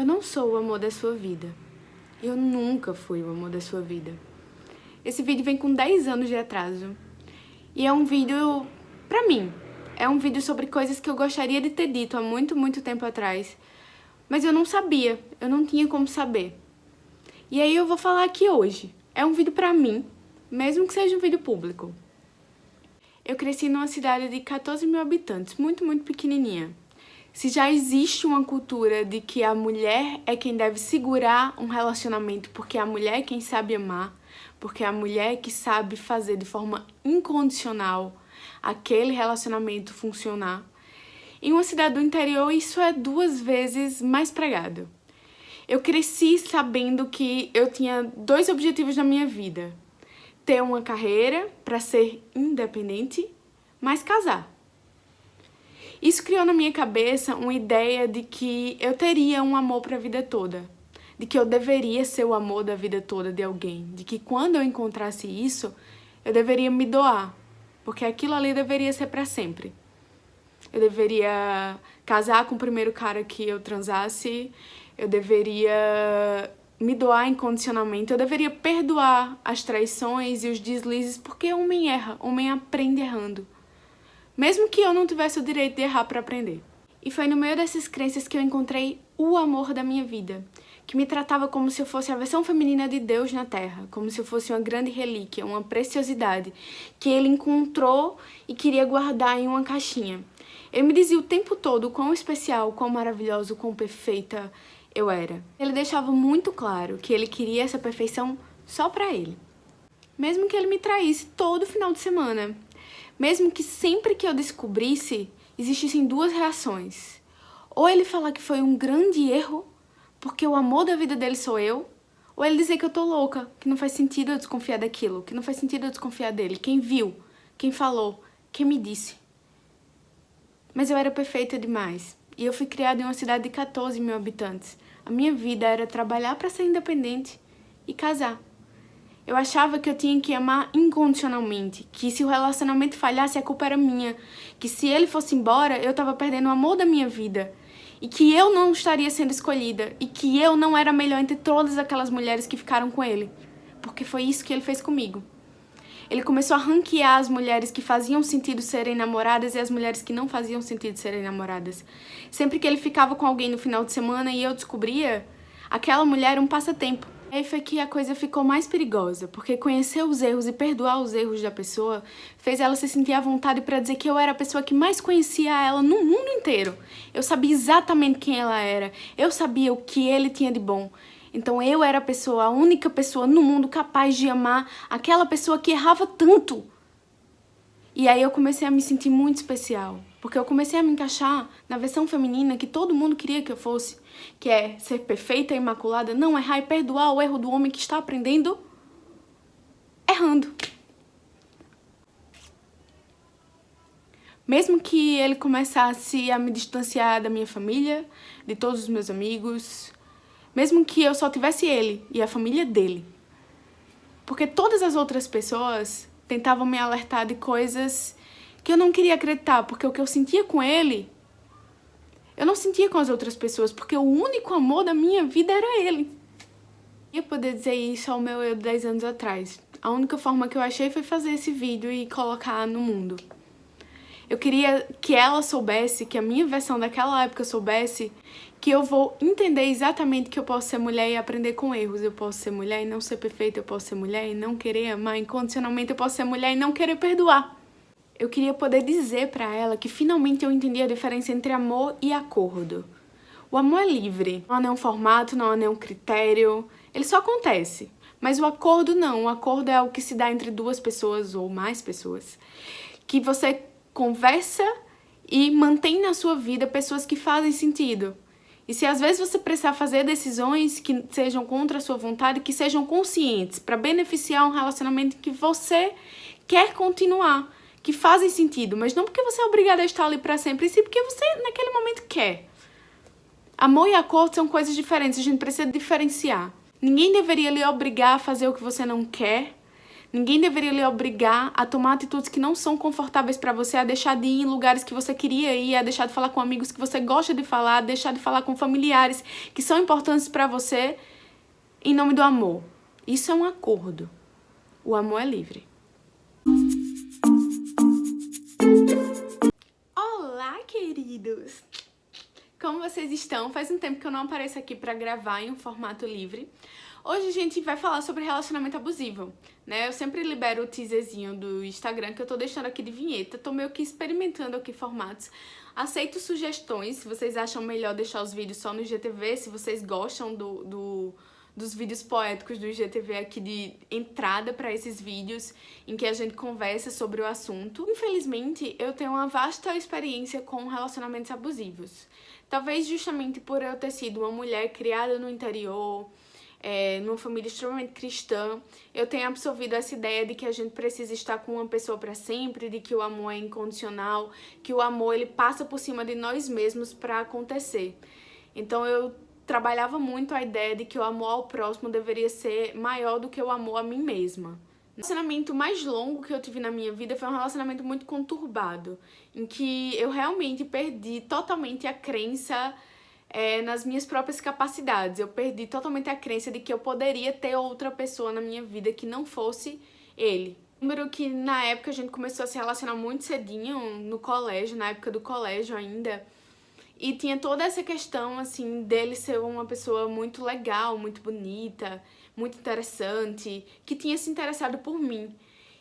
Eu não sou o amor da sua vida. Eu nunca fui o amor da sua vida. Esse vídeo vem com 10 anos de atraso. E é um vídeo, pra mim, é um vídeo sobre coisas que eu gostaria de ter dito há muito tempo atrás. Mas eu não sabia, eu não tinha como saber. E aí eu vou falar aqui hoje. É um vídeo pra mim, mesmo que seja um vídeo público. Eu cresci numa cidade de 14 mil habitantes, muito pequenininha. Se já existe uma cultura de que a mulher é quem deve segurar um relacionamento porque a mulher é quem sabe amar, porque a mulher é que sabe fazer de forma incondicional aquele relacionamento funcionar, em uma cidade do interior isso é 2 vezes mais pregado. Eu cresci sabendo que eu tinha 2 objetivos na minha vida. Ter uma carreira para ser independente, mas casar. Isso criou na minha cabeça uma ideia de que eu teria um amor para a vida toda. De que eu deveria ser o amor da vida toda de alguém. De que quando eu encontrasse isso, eu deveria me doar. Porque aquilo ali deveria ser para sempre. Eu deveria casar com o primeiro cara que eu transasse. Eu deveria me doar incondicionalmente. Eu deveria perdoar as traições e os deslizes. Porque homem erra, homem aprende errando. Mesmo que eu não tivesse o direito de errar para aprender. E foi no meio dessas crenças que eu encontrei o amor da minha vida, que me tratava como se eu fosse a versão feminina de Deus na Terra, como se eu fosse uma grande relíquia, uma preciosidade, que ele encontrou e queria guardar em uma caixinha. Ele me dizia o tempo todo o quão especial, quão maravilhosa, quão perfeita eu era. Ele deixava muito claro que ele queria essa perfeição só para ele. Mesmo que ele me traísse todo final de semana. Mesmo que sempre que eu descobrisse, existissem 2 reações. Ou ele falar que foi um grande erro, porque o amor da vida dele sou eu, ou ele dizer que eu tô louca, que não faz sentido eu desconfiar daquilo, que não faz sentido eu desconfiar dele. Quem viu, quem falou, quem me disse. Mas eu era perfeita demais. E eu fui criada em uma cidade de 14 mil habitantes. A minha vida era trabalhar para ser independente e casar. Eu achava que eu tinha que amar incondicionalmente, que se o relacionamento falhasse a culpa era minha, que se ele fosse embora eu estava perdendo o amor da minha vida e que eu não estaria sendo escolhida e que eu não era a melhor entre todas aquelas mulheres que ficaram com ele, porque foi isso que ele fez comigo. Ele começou a ranquear as mulheres que faziam sentido serem namoradas e as mulheres que não faziam sentido serem namoradas. Sempre que ele ficava com alguém no final de semana e eu descobria, aquela mulher era um passatempo. Aí foi que a coisa ficou mais perigosa, porque conhecer os erros e perdoar os erros da pessoa fez ela se sentir à vontade para dizer que eu era a pessoa que mais conhecia ela no mundo inteiro. Eu sabia exatamente quem ela era, eu sabia o que ele tinha de bom. Então eu era a pessoa, a única pessoa no mundo capaz de amar aquela pessoa que errava tanto. E aí eu comecei a me sentir muito especial, porque eu comecei a me encaixar na versão feminina que todo mundo queria que eu fosse, que é ser perfeita e imaculada, não errar e perdoar o erro do homem que está aprendendo errando. Mesmo que ele começasse a me distanciar da minha família, de todos os meus amigos, mesmo que eu só tivesse ele e a família dele, porque todas as outras pessoas tentavam me alertar de coisas que eu não queria acreditar, porque o que eu sentia com ele, eu não sentia com as outras pessoas, porque o único amor da minha vida era ele. Eu ia poder dizer isso ao meu eu de 10 anos atrás. A única forma que eu achei foi fazer esse vídeo e colocar no mundo. Eu queria que ela soubesse, que a minha versão daquela época soubesse, que eu vou entender exatamente que eu posso ser mulher e aprender com erros. Eu posso ser mulher e não ser perfeita, eu posso ser mulher e não querer amar incondicionalmente, eu posso ser mulher e não querer perdoar. Eu queria poder dizer pra ela que finalmente eu entendi a diferença entre amor e acordo. O amor é livre, não há nenhum formato, não há nenhum critério, ele só acontece. Mas o acordo não, o acordo é algo que se dá entre 2 pessoas ou mais pessoas, que você conversa e mantém na sua vida pessoas que fazem sentido. E se às vezes você precisar fazer decisões que sejam contra a sua vontade, que sejam conscientes, para beneficiar um relacionamento que você quer continuar, que fazem sentido, mas não porque você é obrigada a estar ali para sempre, e sim porque você naquele momento quer. Amor e acordo são coisas diferentes, a gente precisa diferenciar. Ninguém deveria lhe obrigar a fazer o que você não quer, Ninguém deveria lhe obrigar a tomar atitudes que não são confortáveis pra você, a deixar de ir em lugares que você queria ir, a deixar de falar com amigos que você gosta de falar, a deixar de falar com familiares que são importantes pra você em nome do amor. Isso é um acordo. O amor é livre. Olá, queridos! Como vocês estão? Faz um tempo que eu não apareço aqui pra gravar em um formato livre. Hoje a gente vai falar sobre relacionamento abusivo, né? Eu sempre libero o teaserzinho do Instagram que eu tô deixando aqui de vinheta. Tô meio que experimentando aqui formatos. Aceito sugestões, se vocês acham melhor deixar os vídeos só no IGTV, se vocês gostam dos vídeos poéticos do IGTV aqui de entrada para esses vídeos em que a gente conversa sobre o assunto. Infelizmente, eu tenho uma vasta experiência com relacionamentos abusivos. Talvez justamente por eu ter sido uma mulher criada no interior, numa família extremamente cristã, eu tenho absorvido essa ideia de que a gente precisa estar com uma pessoa para sempre, de que o amor é incondicional, que o amor ele passa por cima de nós mesmos para acontecer. Então eu trabalhava muito a ideia de que o amor ao próximo deveria ser maior do que o amor a mim mesma. O relacionamento mais longo que eu tive na minha vida foi um relacionamento muito conturbado, em que eu realmente perdi totalmente a crença nas minhas próprias capacidades. Eu perdi totalmente a crença de que eu poderia ter outra pessoa na minha vida que não fosse ele. Lembro que na época a gente começou a se relacionar muito cedinho, no colégio, na época do colégio ainda. E tinha toda essa questão, assim, dele ser uma pessoa muito legal, muito bonita, muito interessante, que tinha se interessado por mim.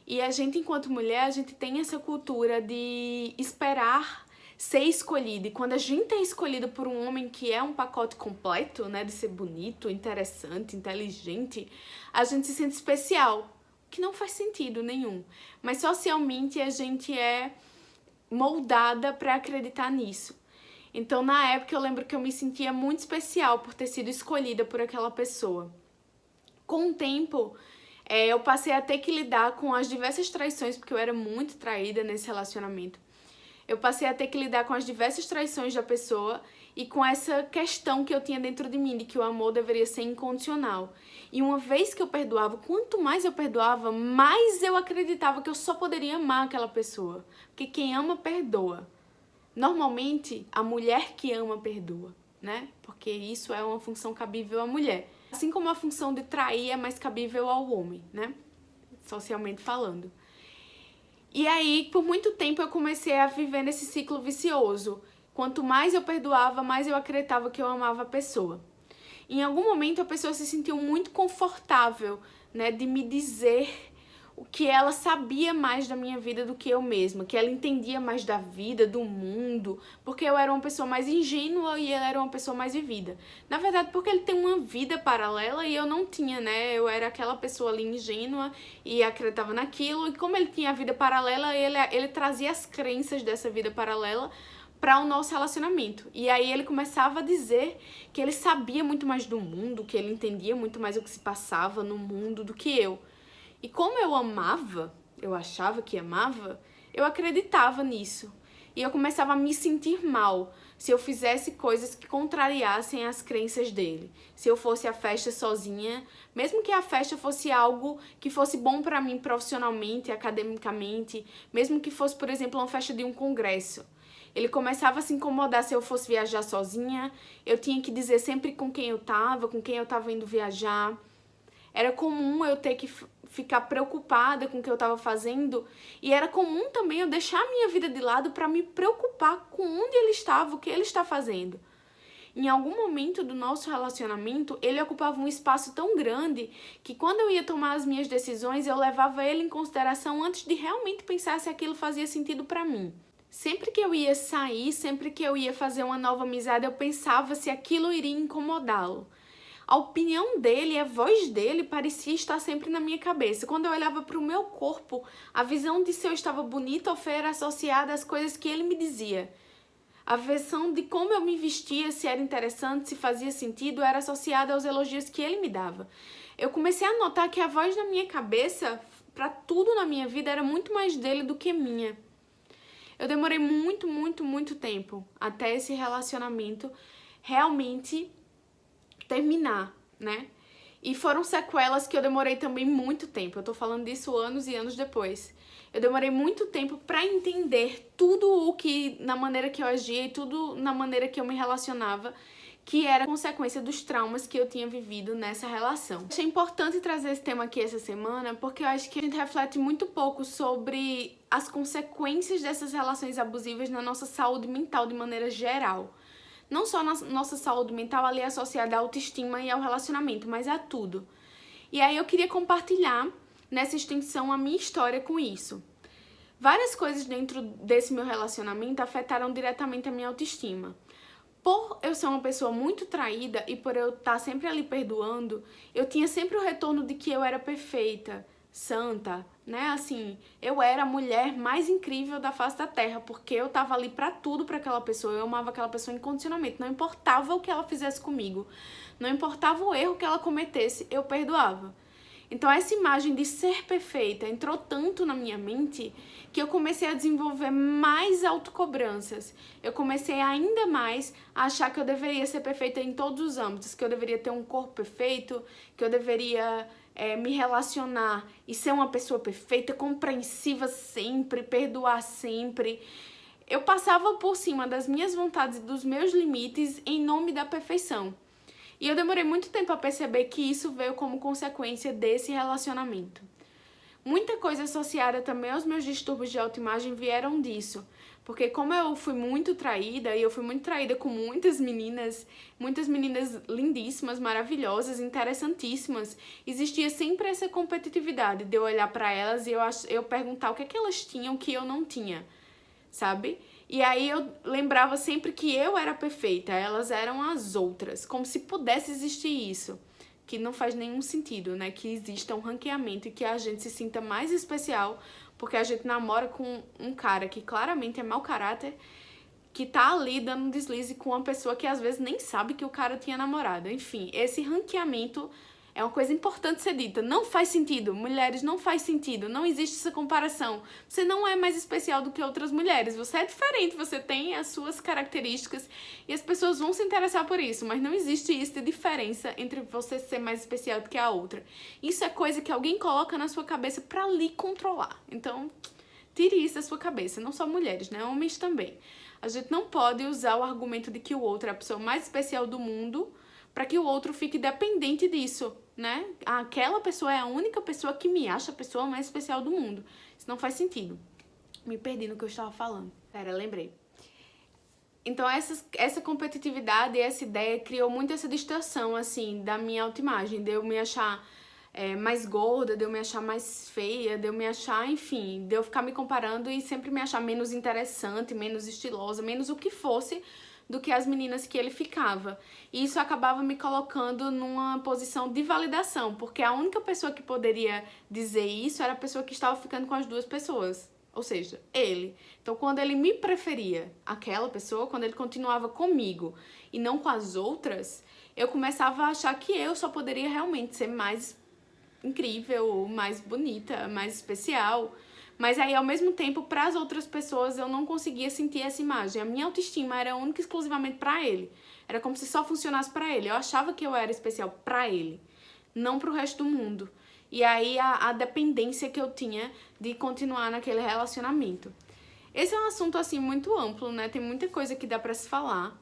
E a gente, enquanto mulher, a gente tem essa cultura de esperar ser escolhida. E quando a gente é escolhida por um homem que é um pacote completo, né, de ser bonito, interessante, inteligente, a gente se sente especial, que não faz sentido nenhum. Mas socialmente a gente é moldada para acreditar nisso. Então, na época, eu lembro que eu me sentia muito especial por ter sido escolhida por aquela pessoa. Com o tempo, eu passei a ter que lidar com as diversas traições, porque eu era muito traída nesse relacionamento. Eu passei a ter que lidar com as diversas traições da pessoa e com essa questão que eu tinha dentro de mim, de que o amor deveria ser incondicional. E uma vez que eu perdoava, quanto mais eu perdoava, mais eu acreditava que eu só poderia amar aquela pessoa. Porque quem ama, perdoa. Normalmente, a mulher que ama, perdoa, né? Porque isso é uma função cabível à mulher. Assim como a função de trair é mais cabível ao homem, né? Socialmente falando. E aí, por muito tempo, eu comecei a viver nesse ciclo vicioso. Quanto mais eu perdoava, mais eu acreditava que eu amava a pessoa. Em algum momento, a pessoa se sentiu muito confortável, né, de me dizer o que ela sabia mais da minha vida do que eu mesma, que ela entendia mais da vida, do mundo, porque eu era uma pessoa mais ingênua e ele era uma pessoa mais vivida. Na verdade, porque ele tem uma vida paralela e eu não tinha, né? Eu era aquela pessoa ali ingênua e acreditava naquilo, e como ele tinha a vida paralela, ele trazia as crenças dessa vida paralela para o nosso relacionamento. E aí ele começava a dizer que ele sabia muito mais do mundo, que ele entendia muito mais o que se passava no mundo do que eu. E como eu amava, eu achava que amava, eu acreditava nisso. E eu começava a me sentir mal se eu fizesse coisas que contrariassem as crenças dele. Se eu fosse à festa sozinha, mesmo que a festa fosse algo que fosse bom pra mim profissionalmente, academicamente, mesmo que fosse, por exemplo, uma festa de um congresso. Ele começava a se incomodar se eu fosse viajar sozinha, eu tinha que dizer sempre com quem eu tava indo viajar. Era comum eu ter que ficar preocupada com o que eu estava fazendo e era comum também eu deixar a minha vida de lado para me preocupar com onde ele estava, o que ele está fazendo. Em algum momento do nosso relacionamento, ele ocupava um espaço tão grande que quando eu ia tomar as minhas decisões, eu levava ele em consideração antes de realmente pensar se aquilo fazia sentido para mim. Sempre que eu ia sair, sempre que eu ia fazer uma nova amizade, eu pensava se aquilo iria incomodá-lo. A opinião dele, a voz dele parecia estar sempre na minha cabeça. Quando eu olhava para o meu corpo, a visão de se eu estava bonita ou feia era associada às coisas que ele me dizia. A versão de como eu me vestia, se era interessante, se fazia sentido, era associada aos elogios que ele me dava. Eu comecei a notar que a voz na minha cabeça, para tudo na minha vida, era muito mais dele do que minha. Eu demorei muito tempo até esse relacionamento realmente terminar, né? E foram sequelas que eu demorei também muito tempo. Eu tô falando disso anos e anos depois. Eu demorei muito tempo pra entender tudo o que, na maneira que eu agia e tudo na maneira que eu me relacionava, que era consequência dos traumas que eu tinha vivido nessa relação. Achei importante trazer esse tema aqui essa semana, porque eu acho que a gente reflete muito pouco sobre as consequências dessas relações abusivas na nossa saúde mental de maneira geral. Não só na nossa saúde mental ali associada à autoestima e ao relacionamento, mas a tudo. E aí eu queria compartilhar nessa extensão a minha história com isso. Várias coisas dentro desse meu relacionamento afetaram diretamente a minha autoestima. Por eu ser uma pessoa muito traída e por eu estar sempre ali perdoando, eu tinha sempre o retorno de que eu era perfeita, santa, né? Assim, eu era a mulher mais incrível da face da terra, porque eu tava ali pra tudo pra aquela pessoa, eu amava aquela pessoa incondicionalmente, não importava o que ela fizesse comigo, não importava o erro que ela cometesse, eu perdoava. Então essa imagem de ser perfeita entrou tanto na minha mente que eu comecei a desenvolver mais autocobranças. Eu comecei ainda mais a achar que eu deveria ser perfeita em todos os âmbitos, que eu deveria ter um corpo perfeito, que eu deveria me relacionar e ser uma pessoa perfeita, compreensiva sempre, perdoar sempre. Eu passava por cima das minhas vontades e dos meus limites em nome da perfeição. E eu demorei muito tempo a perceber que isso veio como consequência desse relacionamento. Muita coisa associada também aos meus distúrbios de autoimagem vieram disso. Porque como eu fui muito traída, e eu fui muito traída com muitas meninas lindíssimas, maravilhosas, interessantíssimas, existia sempre essa competitividade de eu olhar pra elas e eu perguntar o que é que elas tinham que eu não tinha, sabe? E aí eu lembrava sempre que eu era perfeita, elas eram as outras, como se pudesse existir isso, que não faz nenhum sentido, né? Que exista um ranqueamento e que a gente se sinta mais especial porque a gente namora com um cara que claramente é mau caráter, que tá ali dando um deslize com uma pessoa que às vezes nem sabe que o cara tinha namorado. Enfim, esse ranqueamento é uma coisa importante ser dita. Não faz sentido, mulheres, não faz sentido, não existe essa comparação. Você não é mais especial do que outras mulheres, você é diferente, você tem as suas características e as pessoas vão se interessar por isso, mas não existe isso de diferença entre você ser mais especial do que a outra. Isso é coisa que alguém coloca na sua cabeça pra lhe controlar. Então, tire isso da sua cabeça, não só mulheres, né? Homens também. A gente não pode usar o argumento de que o outro é a pessoa mais especial do mundo para que o outro fique dependente disso, né? Aquela pessoa é a única pessoa que me acha a pessoa mais especial do mundo. Isso não faz sentido. Me perdi no que eu estava falando. Pera, lembrei. Então essa competitividade e essa ideia criou muito essa distorção, assim, da minha autoimagem, de eu me achar mais gorda, de eu me achar mais feia, de eu me achar, enfim, de eu ficar me comparando e sempre me achar menos interessante, menos estilosa, menos o que fosse do que as meninas que ele ficava. E isso acabava me colocando numa posição de validação, porque a única pessoa que poderia dizer isso era a pessoa que estava ficando com as duas pessoas, ou seja, ele. Então, quando ele me preferia, aquela pessoa, quando ele continuava comigo e não com as outras, eu começava a achar que eu só poderia realmente ser mais incrível, mais bonita, mais especial. Mas aí, ao mesmo tempo, para as outras pessoas, eu não conseguia sentir essa imagem. A minha autoestima era única e exclusivamente para ele. Era como se só funcionasse para ele. Eu achava que eu era especial para ele, não para o resto do mundo. E aí, a dependência que eu tinha de continuar naquele relacionamento. Esse é um assunto, assim, muito amplo, né? Tem muita coisa que dá para se falar.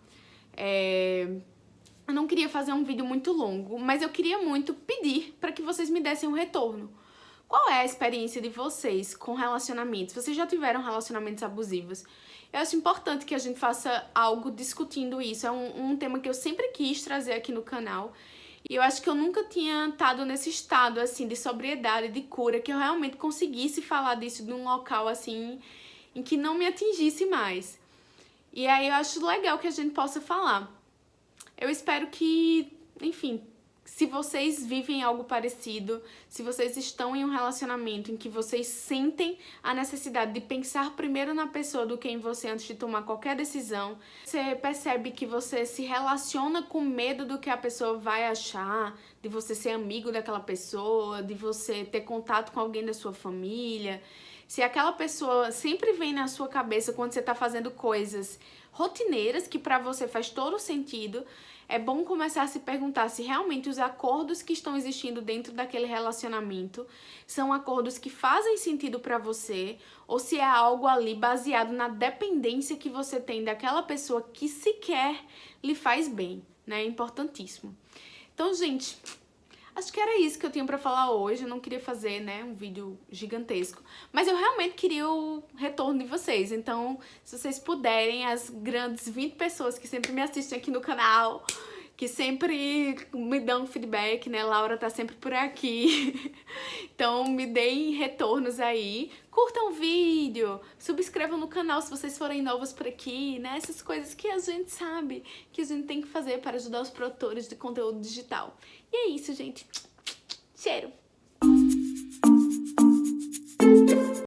Eu não queria fazer um vídeo muito longo, mas eu queria muito pedir para que vocês me dessem um retorno. Qual é a experiência de vocês com relacionamentos? Vocês já tiveram relacionamentos abusivos? Eu acho importante que a gente faça algo discutindo isso. É um tema que eu sempre quis trazer aqui no canal. E eu acho que eu nunca tinha estado nesse estado, assim, de sobriedade, de cura, que eu realmente conseguisse falar disso num local, assim, em que não me atingisse mais. E aí eu acho legal que a gente possa falar. Eu espero que, enfim, se vocês vivem algo parecido, se vocês estão em um relacionamento em que vocês sentem a necessidade de pensar primeiro na pessoa do que em você antes de tomar qualquer decisão, você percebe que você se relaciona com medo do que a pessoa vai achar, de você ser amigo daquela pessoa, de você ter contato com alguém da sua família, se aquela pessoa sempre vem na sua cabeça quando você tá fazendo coisas rotineiras, que pra você faz todo sentido, é bom começar a se perguntar se realmente os acordos que estão existindo dentro daquele relacionamento são acordos que fazem sentido pra você, ou se é algo ali baseado na dependência que você tem daquela pessoa que sequer lhe faz bem, né? É importantíssimo. Então, gente, acho que era isso que eu tinha pra falar hoje. Eu não queria fazer, né, um vídeo gigantesco, mas eu realmente queria o retorno de vocês. Então, se vocês puderem, as grandes 20 pessoas que sempre me assistem aqui no canal, que sempre me dão feedback, né, Laura tá sempre por aqui. Então, me deem retornos aí. Curtam o vídeo, subscrevam no canal se vocês forem novos por aqui, né? Essas coisas que a gente sabe que a gente tem que fazer para ajudar os produtores de conteúdo digital. E é isso, gente. Cheiro!